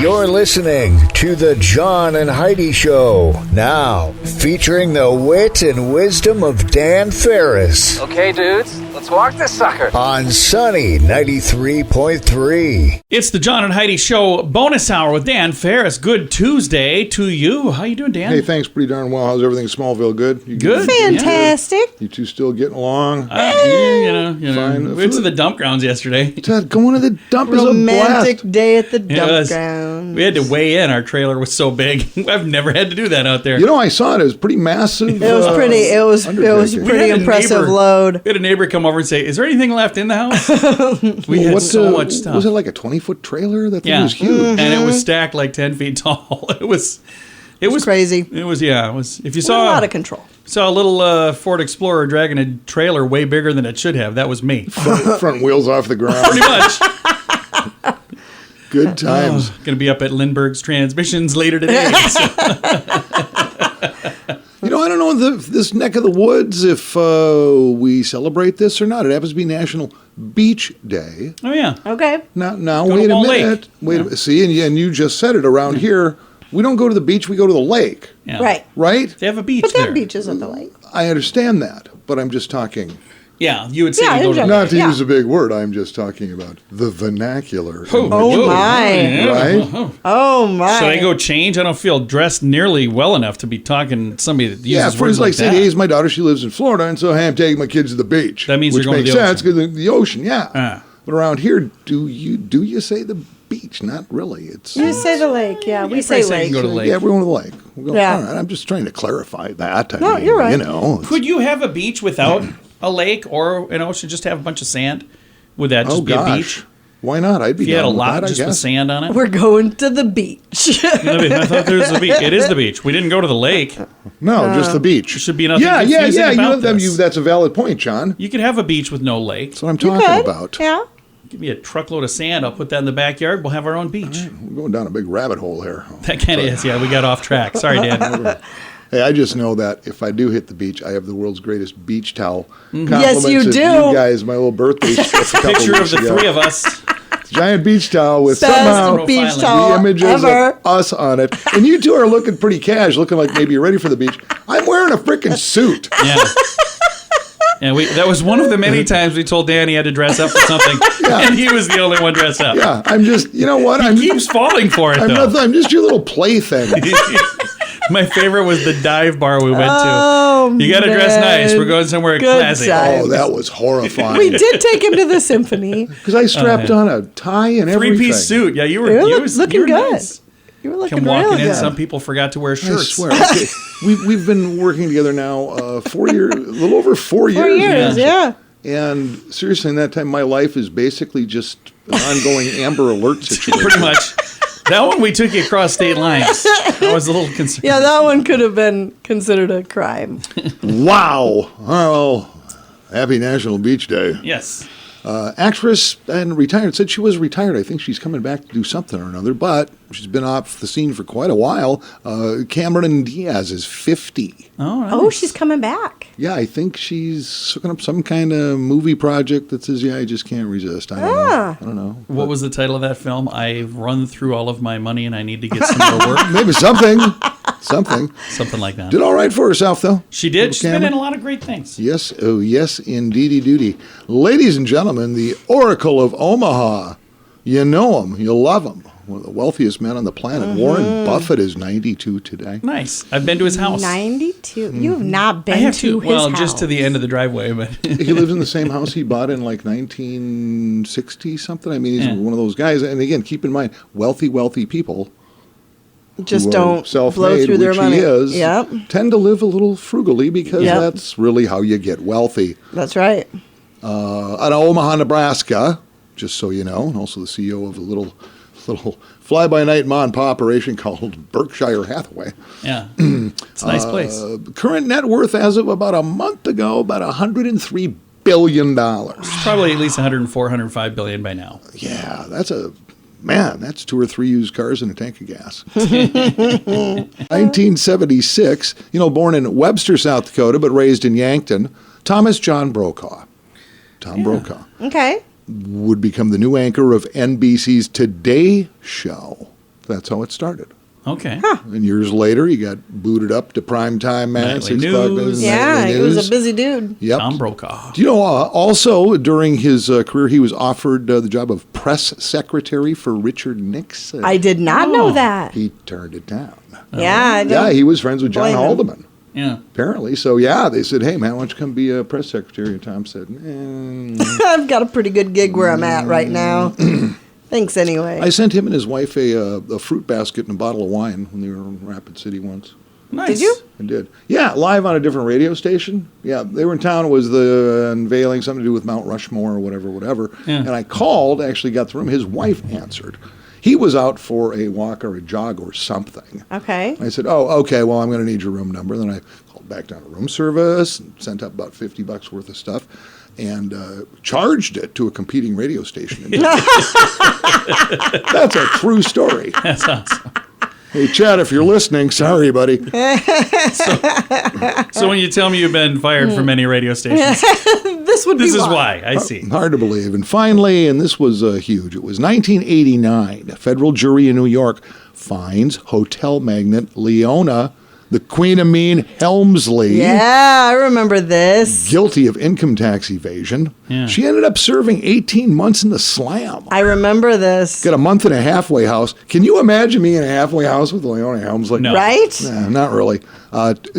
You're listening to the John and Heidi Show. Now, featuring the wit and wisdom of Dan Ferris. Okay, dudes, let's walk this sucker. On Sunny 93.3. It's the John and Heidi Show bonus hour with Dan Ferris. Good Tuesday to you. How you doing, Dan? Hey, thanks. Pretty darn well. How's everything in Smallville? Good? You Good. Fantastic. You two still getting along? You know. Fine. We went to the dump grounds yesterday. Dad, going to the dump is a Romantic blast. day at the dump ground. We had to weigh in. Our trailer was so big. I've never had to do that out there. You know, I saw it. It was pretty massive. It was pretty. It was pretty impressive load. We had a neighbor come over and say, "Is there anything left in the house?" We had so much stuff. Was it like a 20-foot trailer? That thing was huge, and it was stacked like 10 feet tall. It was crazy. It was. If you saw a lot of control. Saw a little Ford Explorer dragging a trailer way bigger than it should have. That was me. front wheels off the ground. Pretty much. Good times. Going to be up at Lindbergh's Transmissions later today. So. You know, I don't know this neck of the woods if we celebrate this or not. It happens to be National Beach Day. Oh, yeah. Okay. Now Go wait to a Wall minute. Lake. See, and you just said it around here. We don't go to the beach. We go to the lake. Yeah. Right. Right? They have a beach But there there. are beaches at the lake. I understand that, but I'm just talking. Yeah, you would say Yeah, you go to in Not to Yeah. use a big word, I'm just talking about the vernacular. Oh, my. Yeah. Right? Oh my. Should I go change? I don't feel dressed nearly well enough to be talking to somebody that uses Yeah, words friends like that. Sadie Hayes, my daughter, she lives in Florida, and so hey, I'm taking my kids to the beach. That means which you're going to makes the sense because the ocean, yeah. Ah. But around here, do you say the beach? Not really. It's You say the lake. Yeah, we You say probably say you lake. can go to the lake. yeah, we're going to the lake. We're going, Yeah. all right, I'm just trying to clarify that. I No, mean, you're right. You know, Could you have a beach without a lake or an ocean? Just have a bunch of sand? Would that just be a beach? Why not? I'd be If you had a down with lot that, I just with guess. sand on it? We're going to the beach. I thought there was a beach. It is the beach. We didn't go to the lake. No, just the beach. There should be nothing Yeah. confusing about this. That's a valid point, John. You could have a beach with no lake. That's what I'm You talking could. about. Yeah. Give me a truckload of sand. I'll put that in the backyard. We'll have our own beach. We're going down a big rabbit hole here. That kind of is. Yeah, we got off track. Sorry, Dan. Hey, I just know that if I do hit the beach, I have the world's greatest beach towel. Mm-hmm. Yes, you Compliments of do. You guys, my little birthday trip a couple Picture of weeks the ago. three of us. Giant beach towel with Best somehow beach the towel the images ever. of us on it. And you two are looking pretty cash, looking like maybe you're ready for the beach. I'm wearing a freaking suit. Yeah. Yeah, that was one of the many times we told Dan he had to dress up for something, and he was the only one dressed up. Yeah, I'm just, you know what? He keeps falling for it, I'm, though. I'm just your little plaything. My favorite was the dive bar we went Oh, to. You got to dress man. nice. We're going somewhere Good classy. time. Oh, that was horrifying. We did take him to the symphony. Because I strapped on a tie and everything. Three-piece suit. Yeah, you were You were looking looking good. Nice. You were looking Come walking really in. good. Some people forgot to wear I shirts. swear. Okay. We've been working together now 4 years, a little over 4 years. 4 years, yeah. And seriously, in that time, my life is basically just an ongoing Amber Alert situation. Pretty much. That one we took you across state lines. I was a little concerned. Yeah, that one could have been considered a crime. Wow. Oh, happy National Beach Day. Yes. Actress and retired, said she was retired. I think she's coming back to do something or another, but she's been off the scene for quite a while. Cameron Diaz is 50. All right. Oh, she's coming back. Yeah, I think she's hooking up some kind of movie project that says, yeah, I just can't resist. I don't know. What was the title of that film? I've run through all of my money and I need to get some more work. Maybe something. Something. Something like that. Did all right for herself, though. She did. Little She's been Cameron. in a lot of great things. Yes, oh yes, indeedy doody. Ladies and gentlemen, the Oracle of Omaha. You know him, you love him. One of the wealthiest men on the planet. Warren Buffett is 92 today. Nice. I've been to his house. 92. You have not I been have to his well, house. just to the end of the driveway, but He lives in the same house he bought in like 1960 something. I mean, he's Yeah. one of those guys. And again, keep in mind, wealthy people Just who are don't blow self-made, through their which money. he is, Yep, tend to live a little frugally because Yep. that's really how you get wealthy. that's right. Out of Omaha, Nebraska, just so you know, and also the CEO of a little fly-by-night mom operation called Berkshire Hathaway. yeah, it's a nice place. Current net worth as of about a month ago, about $103 billion. Probably at least 104, 105 billion by now. Yeah, that's 2 or 3 used cars and a tank of gas. 1976, born in Webster, South Dakota, but raised in Yankton, Thomas John Brokaw. Brokaw Okay. would become the new anchor of NBC's Today Show. That's how it started. Okay. And years later, he got booted up to primetime man. Nightly News. Yeah, he was a busy dude. Yep. Tom Brokaw. Do you know, also during his career, he was offered the job of press secretary for Richard Nixon. I did not know that. He turned it down. Yeah, I he was friends with John Haldeman. Yeah. Apparently. So, they said, hey, man, why don't you come be a press secretary? And Tom said, I've got a pretty good gig where I'm at right now. Thanks anyway. I sent him and his wife a fruit basket and a bottle of wine when they were in Rapid City once. Nice. Did you? I did. Yeah, live on a different radio station. Yeah, they were in town. It was the unveiling, something to do with Mount Rushmore or whatever. Yeah. And I called, actually got the room. His wife answered. He was out for a walk or a jog or something. Okay. I said, oh, okay, well, I'm going to need your room number. Then I called back down to room service and sent up about $50 worth of stuff and charged it to a competing radio station. That's a true story. That's awesome. Hey, Chad, if you're listening, sorry, buddy. So when you tell me you've been fired from many radio stations, this is why. I see. Hard to believe. And finally, and this was huge, it was 1989. A federal jury in New York finds hotel magnate Leona, the Queen of Mean Helmsley, Yeah, I remember this. guilty of income tax evasion. Yeah. She ended up serving 18 months in the slam. I remember this. Got a month in a halfway house. Can you imagine me in a halfway house with Leona Helmsley? No. Right? Nah, not really.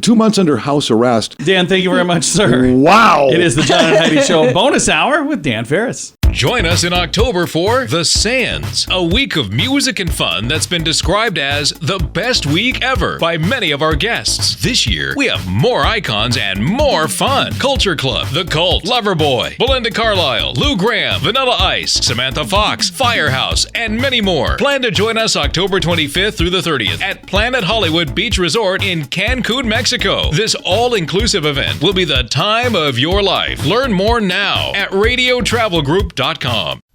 2 months under house arrest. Dan, thank you very much, sir. Wow. It is the John and Heidi Show bonus hour with Dan Ferris. Join us in October for The Sands, a week of music and fun that's been described as the best week ever by many of our guests. This year, we have more icons and more fun. Culture Club, The Cult, Loverboy, Belinda Carlisle, Lou Graham, Vanilla Ice, Samantha Fox, Firehouse, and many more. Plan to join us October 25th through the 30th at Planet Hollywood Beach Resort in Cancun, Mexico. This all-inclusive event will be the time of your life. Learn more now at radiotravelgroup.com.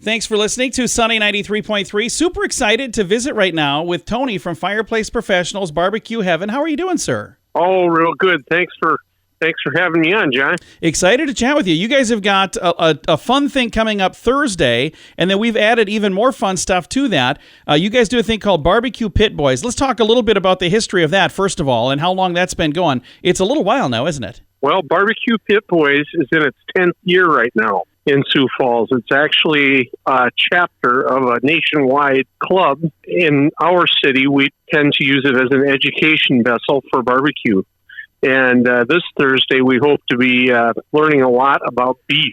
Thanks for listening to Sunny 93.3. Super excited to visit right now with Tony from Fireplace Professionals BBQ Heaven. How are you doing, sir? Oh, real good. Thanks for having me on, John. Excited to chat with you. You guys have got a fun thing coming up Thursday, and then we've added even more fun stuff to that. You guys do a thing called Barbecue Pit Boys. Let's talk a little bit about the history of that, first of all, and how long that's been going. It's a little while now, isn't it? Well, Barbecue Pit Boys is in its 10th year right now in Sioux Falls. It's actually a chapter of a nationwide club. In our city, we tend to use it as an education vessel for barbecue. And this Thursday, we hope to be learning a lot about beef.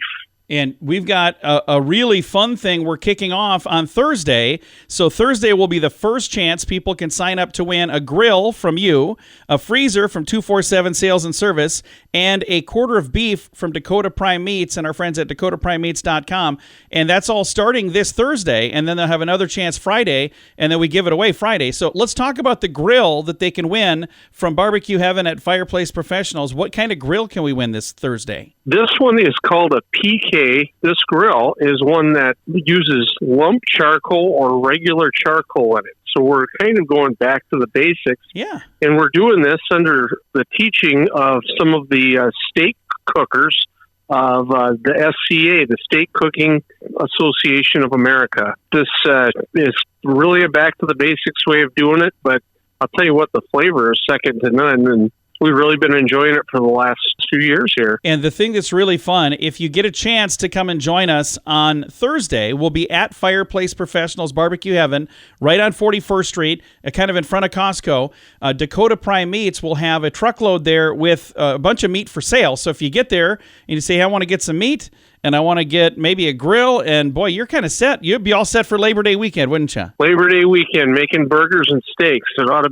And we've got a really fun thing we're kicking off on Thursday. So Thursday will be the first chance people can sign up to win a grill from you, a freezer from 247 Sales and Service, and a quarter of beef from Dakota Prime Meats and our friends at dakotaprimemeats.com. And that's all starting this Thursday. And then they'll have another chance Friday, and then we give it away Friday. So let's talk about the grill that they can win from Barbecue Heaven at Fireplace Professionals. What kind of grill can we win this Thursday? This one is called a PK. This grill is one that uses lump charcoal or regular charcoal in it. So we're kind of going back to the basics. Yeah. And we're doing this under the teaching of some of the steak cookers of the SCA, the Steak Cooking Association of America. This is really a back to the basics way of doing it, but I'll tell you what, the flavor is second to none, and we've really been enjoying it for the last few years here. And the thing that's really fun, if you get a chance to come and join us on Thursday, we'll be at Fireplace Professionals BBQ Heaven, right on 41st Street, kind of in front of Costco. Dakota Prime Meats will have a truckload there with a bunch of meat for sale. So if you get there and you say, hey, I want to get some meat, and I want to get maybe a grill, and boy, you're kind of set. You'd be all set for Labor Day weekend, wouldn't you? Labor Day weekend, making burgers and steaks. It ought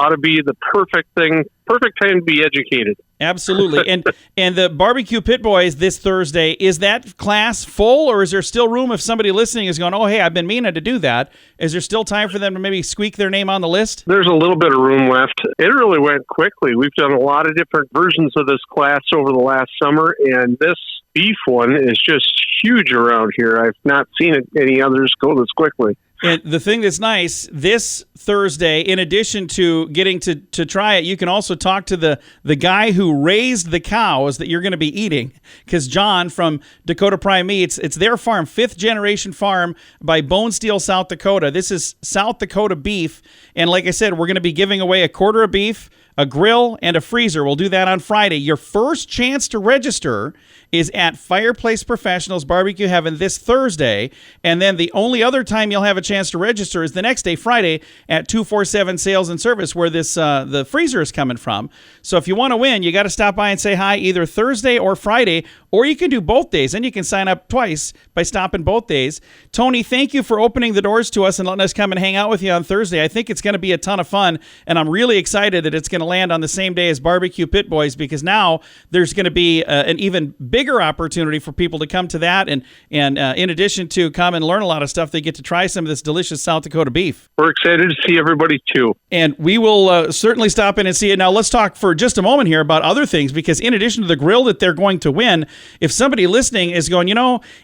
to be the perfect time to be educated. Absolutely. And the Barbecue Pit Boys this Thursday, is that class full, or is there still room if somebody listening is going, oh, hey, I've been meaning to do that? Is there still time for them to maybe squeak their name on the list? There's a little bit of room left. It really went quickly. We've done a lot of different versions of this class over the last summer, and this beef one is just huge around here. I've not seen any others go this quickly. And the thing that's nice, this Thursday, in addition to getting to try it, you can also talk to the guy who raised the cows that you're going to be eating. Because John from Dakota Prime Meats, it's their farm, 5th generation farm by Bone Steel, South Dakota. This is South Dakota beef. And like I said, we're going to be giving away a quarter of beef, a grill, and a freezer. We'll do that on Friday. Your first chance to register is at Fireplace Professionals BBQ Heaven this Thursday, and then the only other time you'll have a chance to register is the next day, Friday, at 247 Sales and Service, where this the freezer is coming from. So if you want to win, you got to stop by and say hi either Thursday or Friday, or you can do both days, and you can sign up twice by stopping both days. Tony, thank you for opening the doors to us and letting us come and hang out with you on Thursday. I think it's going to be a ton of fun, and I'm really excited that it's going to land on the same day as Barbecue Pit Boys, because now there's going to be an even bigger opportunity for people to come to that, and in addition to come and learn a lot of stuff, they get to try some of this delicious South Dakota beef. We're excited to see everybody too. And we will certainly stop in and see it. Now let's talk for just a moment here about other things, because in addition to the grill that they're going to win, if somebody listening is going,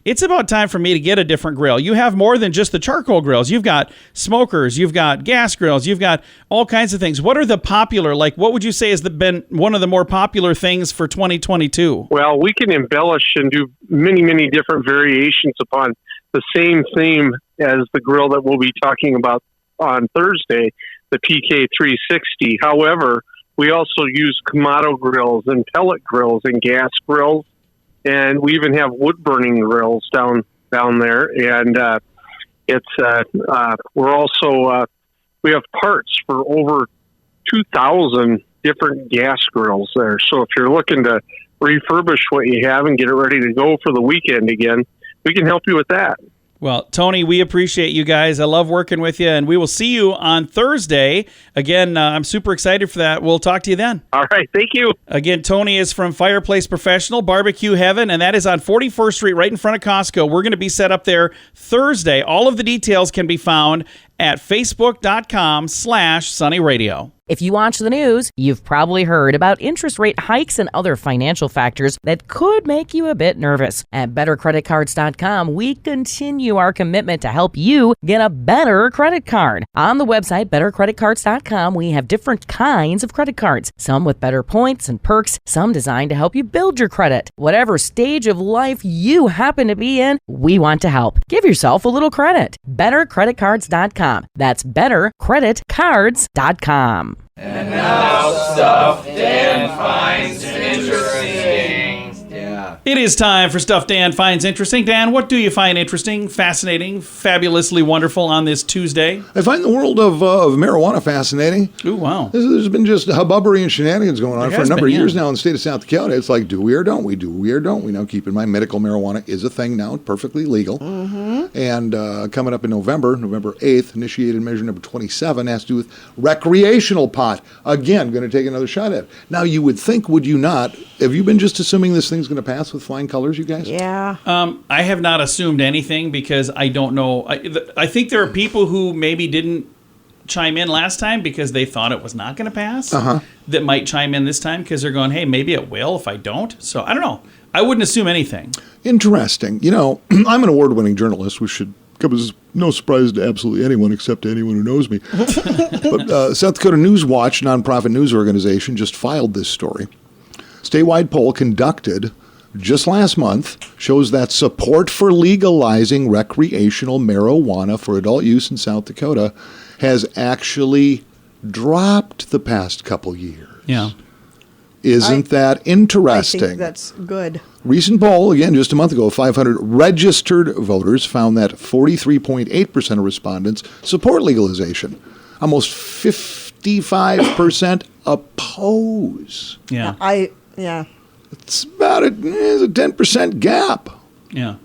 it's about time for me to get a different grill. You have more than just the charcoal grills. You've got smokers, you've got gas grills, you've got all kinds of things. What are the popular, what would you say has been one of the more popular things for 2022? Well, we can embellish and do many, many different variations upon the same theme as the grill that we'll be talking about on Thursday, the PK360. However, we also use Kamado grills and pellet grills and gas grills, and we even have wood-burning grills down there. And we're also we have parts for over 2,000 different gas grills there. So if you're looking to refurbish what you have and get it ready to go for the weekend again, we can help you with that. Well, Tony, we appreciate you guys. I love working with you, and we will see you on Thursday. Again, I'm super excited for that. We'll talk to you then. All right. Thank you. Again, Tony is from Fireplace Professional BBQ Heaven, and that is on 41st Street right in front of Costco. We're going to be set up there Thursday. All of the details can be found at facebook.com/sunnyradio. If you watch the news, you've probably heard about interest rate hikes and other financial factors that could make you a bit nervous. At bettercreditcards.com, we continue our commitment to help you get a better credit card. On the website, bettercreditcards.com, we have different kinds of credit cards, some with better points and perks, some designed to help you build your credit. Whatever stage of life you happen to be in, we want to help. Give yourself a little credit. Bettercreditcards.com. That's bettercreditcards.com. And now stuff Dan finds interesting. Yeah. It is time for Stuff Dan Finds Interesting. Dan, what do you find interesting, fascinating, fabulously wonderful on this Tuesday? I find the world of marijuana fascinating. Ooh, wow. There's been just hubbubbery and shenanigans going on for a number of years now in the state of South Dakota. It's like, do we or don't we? Do we or don't we? Now, keep in mind, medical marijuana is a thing now, perfectly legal. Mm-hmm. And coming up in November 8th, initiated measure number 27 has to do with recreational pot. Again, going to take another shot at it. Now, you would think, would you not? Have you been just assuming this thing's going to pass with flying colors, you guys? Yeah. I have not assumed anything because I don't know. I think there are people who maybe didn't chime in last time because they thought it was not going to pass that might chime in this time because they're going, hey, maybe it will if I don't. So I don't know. I wouldn't assume anything. Interesting. I'm an award-winning journalist, which should come as no surprise to absolutely anyone except to anyone who knows me. But South Dakota News Watch, nonprofit news organization, just filed this story. Statewide poll conducted just last month shows that support for legalizing recreational marijuana for adult use in South Dakota has actually dropped the past couple years. Yeah. Isn't that interesting? I think that's good. Recent poll, again, just a month ago, 500 registered voters found that 43.8% of respondents support legalization. Almost 55% oppose. Yeah. It's about a 10% gap. Yeah.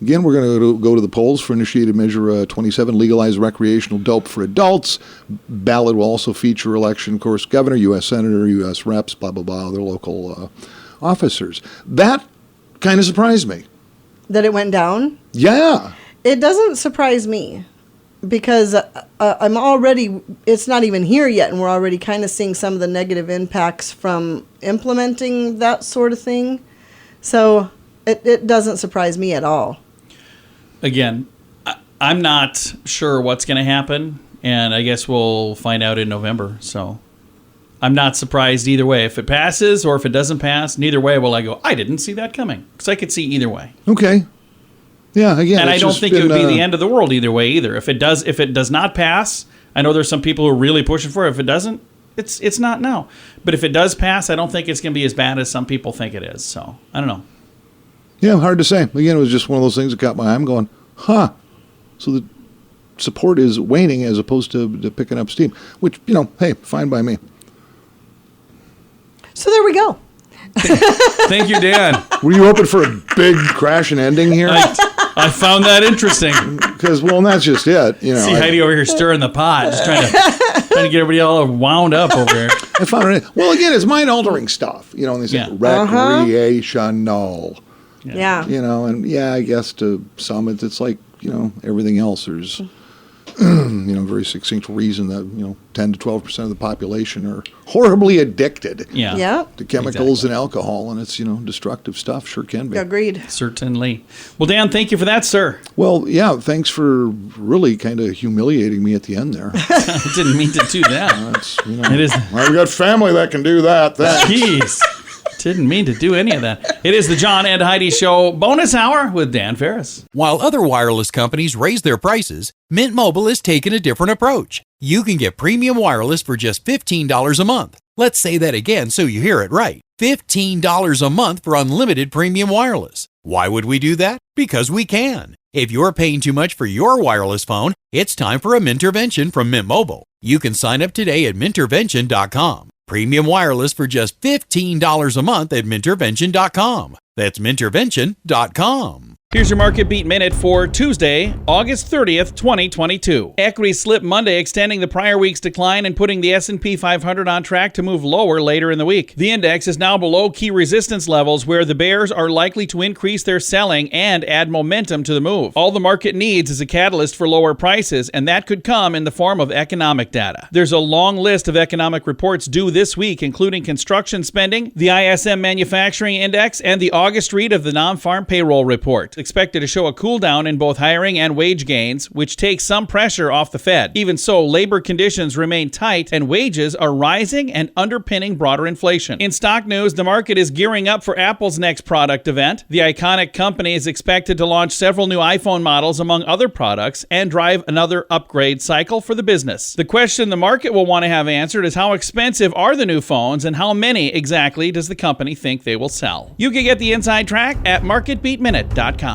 Again, we're going to go to the polls for initiated measure 27, legalize recreational dope for adults. Ballot will also feature election, of course, governor, U.S. senator, U.S. reps, blah, blah, blah, other local officers. That kind of surprised me. That it went down? Yeah. It doesn't surprise me because I'm already, it's not even here yet, and we're already kind of seeing some of the negative impacts from implementing that sort of thing. So it doesn't surprise me at all. Again, I'm not sure what's going to happen, and I guess we'll find out in November. So I'm not surprised either way. If it passes or if it doesn't pass, neither way will I go, I didn't see that coming. Because I could see either way. Okay. Yeah, again, and I don't think it would be the end of the world either way either. If it does not pass, I know there's some people who are really pushing for it. If it doesn't, it's not now. But if it does pass, I don't think it's going to be as bad as some people think it is. So I don't know. Yeah, hard to say. Again, it was just one of those things that caught my eye. I'm going, huh. So the support is waning as opposed to picking up steam, which, hey, fine by me. So there we go. Thank you, Dan. Were you hoping for a big crash and ending here? I found that interesting. Because, that's just it. See Heidi over here stirring the pot, just trying to get everybody all wound up over here. I found it. Well, again, it's mind-altering stuff. And they say recreational. Yeah. And I guess to some it's like, everything else. There's, very succinct reason that, 10 to 12% of the population are horribly addicted to chemicals and alcohol, and it's, destructive stuff. Sure can be. Agreed. Certainly. Well, Dan, thank you for that, sir. Well, yeah, thanks for really kind of humiliating me at the end there. I didn't mean to do that. It is. Well, we got family that can do that. Jeez. Didn't mean to do any of that. It is the John and Heidi Show bonus hour with Dan Ferris. While other wireless companies raise their prices, Mint Mobile has taken a different approach. You can get premium wireless for just $15 a month. Let's say that again so you hear it right. $15 a month for unlimited premium wireless. Why would we do that? Because we can. If you're paying too much for your wireless phone, it's time for a Mintervention from Mint Mobile. You can sign up today at Mintervention.com. Premium wireless for just $15 a month at Mintervention.com. That's Mintervention.com. Here's your Market Beat Minute for Tuesday, August 30th, 2022. Equities slipped Monday, extending the prior week's decline and putting the S&P 500 on track to move lower later in the week. The index is now below key resistance levels where the bears are likely to increase their selling and add momentum to the move. All the market needs is a catalyst for lower prices, and that could come in the form of economic data. There's a long list of economic reports due this week, including construction spending, the ISM Manufacturing Index, and the August read of the non-farm payroll report, expected to show a cool down in both hiring and wage gains, which takes some pressure off the Fed. Even so, labor conditions remain tight and wages are rising and underpinning broader inflation. In stock news, the market is gearing up for Apple's next product event. The iconic company is expected to launch several new iPhone models among other products and drive another upgrade cycle for the business. The question the market will want to have answered is how expensive are the new phones and how many exactly does the company think they will sell? You can get the inside track at marketbeatminute.com.